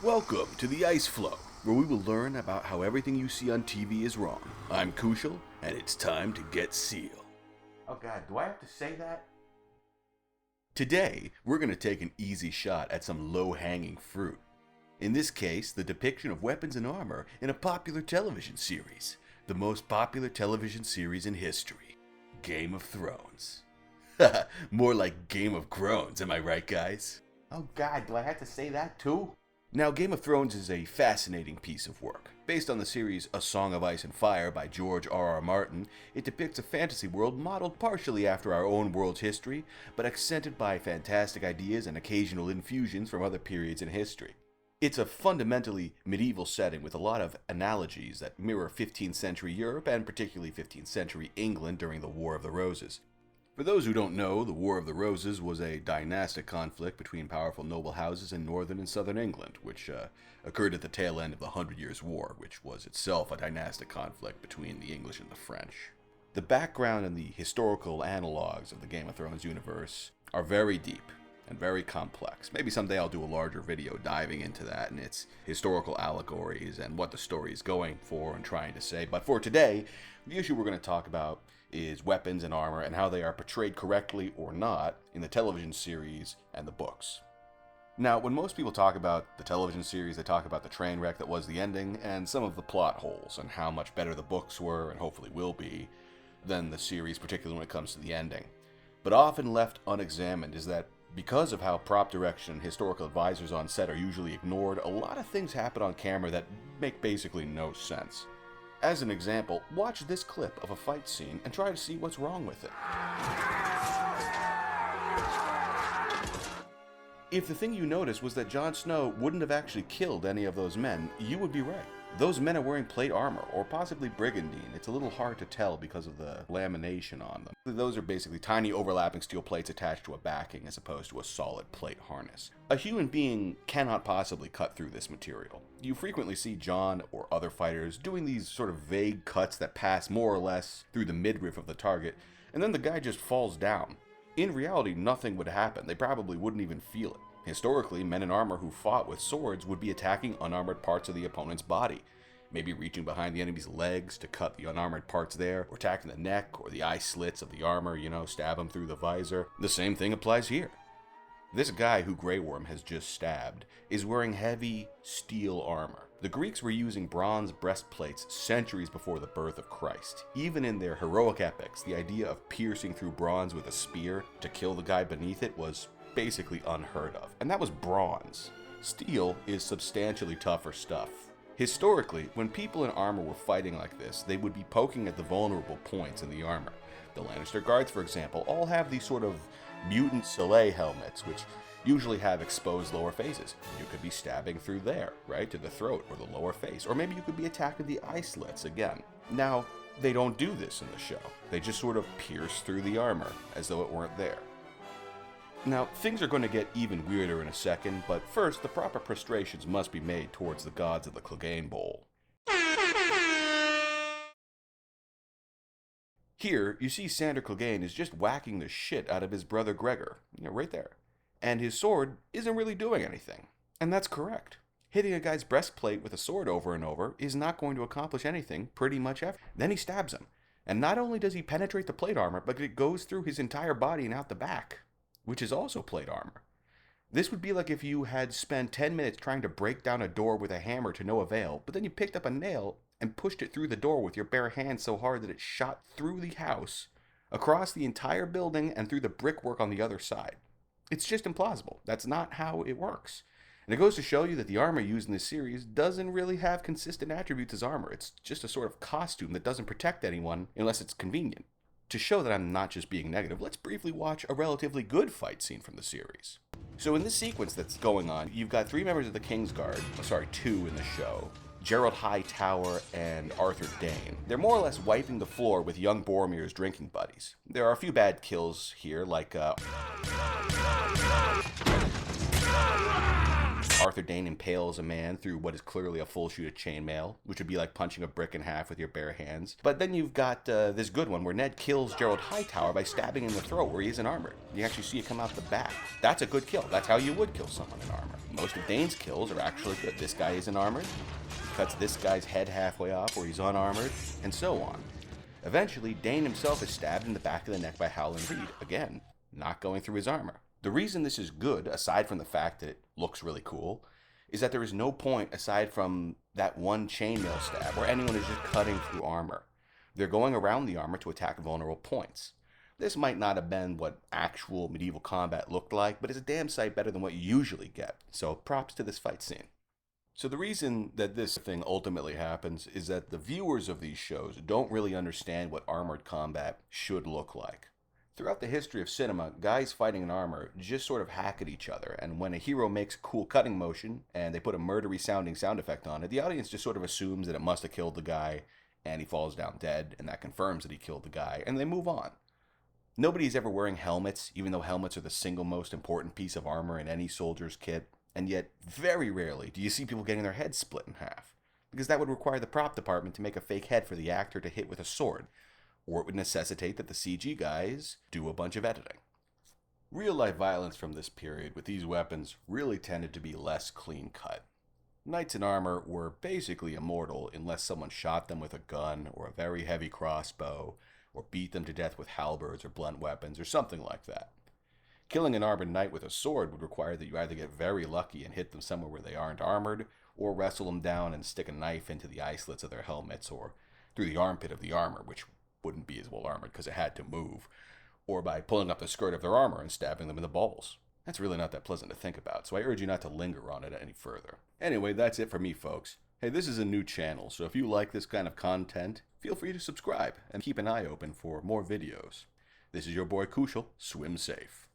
Welcome to the Ice Flow, where we will learn about how everything you see on TV is wrong. I'm Kushal, and it's time to get Seal. Oh god, do I have to say that? Today, we're going to take an easy shot at some low-hanging fruit. In this case, the depiction of weapons and armor in a popular television series. The most popular television series in history. Game of Thrones. More like Game of Groans, am I right, guys? Oh god, do I have to say that too? Now, Game of Thrones is a fascinating piece of work. Based on the series A Song of Ice and Fire by George R.R. Martin, it depicts a fantasy world modeled partially after our own world's history, but accented by fantastic ideas and occasional infusions from other periods in history. It's a fundamentally medieval setting with a lot of analogies that mirror 15th century Europe and particularly 15th century England during the War of the Roses. For those who don't know, the War of the Roses was a dynastic conflict between powerful noble houses in northern and southern England, which occurred at the tail end of the Hundred Years' War, which was itself a dynastic conflict between the English and the French. The background and the historical analogs of the Game of Thrones universe are very deep and very complex. Maybe someday I'll do a larger video diving into that and its historical allegories and what the story is going for and trying to say. But for today, the issue we're going to talk about is weapons and armor and how they are portrayed correctly or not in the television series and the books. Now, when most people talk about the television series, they talk about the train wreck that was the ending and some of the plot holes and how much better the books were and hopefully will be than the series, particularly when it comes to the ending. But often left unexamined is that because of how prop direction and historical advisors on set are usually ignored, a lot of things happen on camera that make basically no sense. As an example, watch this clip of a fight scene and try to see what's wrong with it. If the thing you noticed was that Jon Snow wouldn't have actually killed any of those men, you would be right. Those men are wearing plate armor, or possibly brigandine. It's a little hard to tell because of the lamination on them. Those are basically tiny overlapping steel plates attached to a backing as opposed to a solid plate harness. A human being cannot possibly cut through this material. You frequently see Jon or other fighters doing these sort of vague cuts that pass more or less through the midriff of the target, and then the guy just falls down. In reality, nothing would happen. They probably wouldn't even feel it. Historically, men in armor who fought with swords would be attacking unarmored parts of the opponent's body, maybe reaching behind the enemy's legs to cut the unarmored parts there, or attacking the neck or the eye slits of the armor, stab him through the visor. The same thing applies here. This guy who Grey Worm has just stabbed is wearing heavy steel armor. The Greeks were using bronze breastplates centuries before the birth of Christ. Even in their heroic epics, the idea of piercing through bronze with a spear to kill the guy beneath it was basically unheard of, and that was bronze. Steel is substantially tougher stuff. Historically, when people in armor were fighting like this, they would be poking at the vulnerable points in the armor. The Lannister guards, for example, all have these sort of mutant Soleil helmets, which usually have exposed lower faces. You could be stabbing through there, right, to the throat or the lower face, or maybe you could be attacking the eye slits again. Now, they don't do this in the show. They just sort of pierce through the armor as though it weren't there. Now, things are going to get even weirder in a second, but first, the proper prostrations must be made towards the gods of the Clegane Bowl. Here, you see Sandor Clegane is just whacking the shit out of his brother Gregor, right there. And his sword isn't really doing anything. And that's correct. Hitting a guy's breastplate with a sword over and over is not going to accomplish anything pretty much ever. Then he stabs him. And not only does he penetrate the plate armor, but it goes through his entire body and out the back, which is also plate armor. This would be like if you had spent 10 minutes trying to break down a door with a hammer to no avail, but then you picked up a nail and pushed it through the door with your bare hand so hard that it shot through the house, across the entire building, and through the brickwork on the other side. It's just implausible. That's not how it works. And it goes to show you that the armor used in this series doesn't really have consistent attributes as armor. It's just a sort of costume that doesn't protect anyone unless it's convenient. To show that I'm not just being negative, let's briefly watch a relatively good fight scene from the series. So in this sequence that's going on, you've got two in the show. Gerald Hightower and Arthur Dayne. They're more or less wiping the floor with young Boromir's drinking buddies. There are a few bad kills here, like Arthur Dayne impales a man through what is clearly a full shoot of chainmail, which would be like punching a brick in half with your bare hands. But then you've got this good one where Ned kills Gerald Hightower by stabbing him in the throat where he isn't armored. You actually see it come out the back. That's a good kill. That's how you would kill someone in armor. Most of Dane's kills are actually good. This guy isn't armored. He cuts this guy's head halfway off where he's unarmored, and so on. Eventually, Dane himself is stabbed in the back of the neck by Howland Reed, again, not going through his armor. The reason this is good, aside from the fact that it looks really cool, is that there is no point aside from that one chainmail stab where anyone is just cutting through armor. They're going around the armor to attack vulnerable points. This might not have been what actual medieval combat looked like, but it's a damn sight better than what you usually get, so props to this fight scene. So the reason that this thing ultimately happens is that the viewers of these shows don't really understand what armored combat should look like. Throughout the history of cinema, guys fighting in armor just sort of hack at each other, and when a hero makes a cool cutting motion and they put a murdery sounding sound effect on it, the audience just sort of assumes that it must have killed the guy, and he falls down dead, and that confirms that he killed the guy, and they move on. Nobody's ever wearing helmets, even though helmets are the single most important piece of armor in any soldier's kit. And yet, very rarely do you see people getting their heads split in half, because that would require the prop department to make a fake head for the actor to hit with a sword, or it would necessitate that the CG guys do a bunch of editing. Real-life violence from this period with these weapons really tended to be less clean-cut. Knights in armor were basically immortal unless someone shot them with a gun or a very heavy crossbow, or beat them to death with halberds or blunt weapons or something like that. Killing an armored knight with a sword would require that you either get very lucky and hit them somewhere where they aren't armored, or wrestle them down and stick a knife into the eye slits of their helmets, or through the armpit of the armor, which wouldn't be as well armored because it had to move, or by pulling up the skirt of their armor and stabbing them in the balls. That's really not that pleasant to think about, so I urge you not to linger on it any further. Anyway, that's it for me, folks. Hey, this is a new channel, so if you like this kind of content, feel free to subscribe and keep an eye open for more videos. This is your boy Kushal. Swim safe.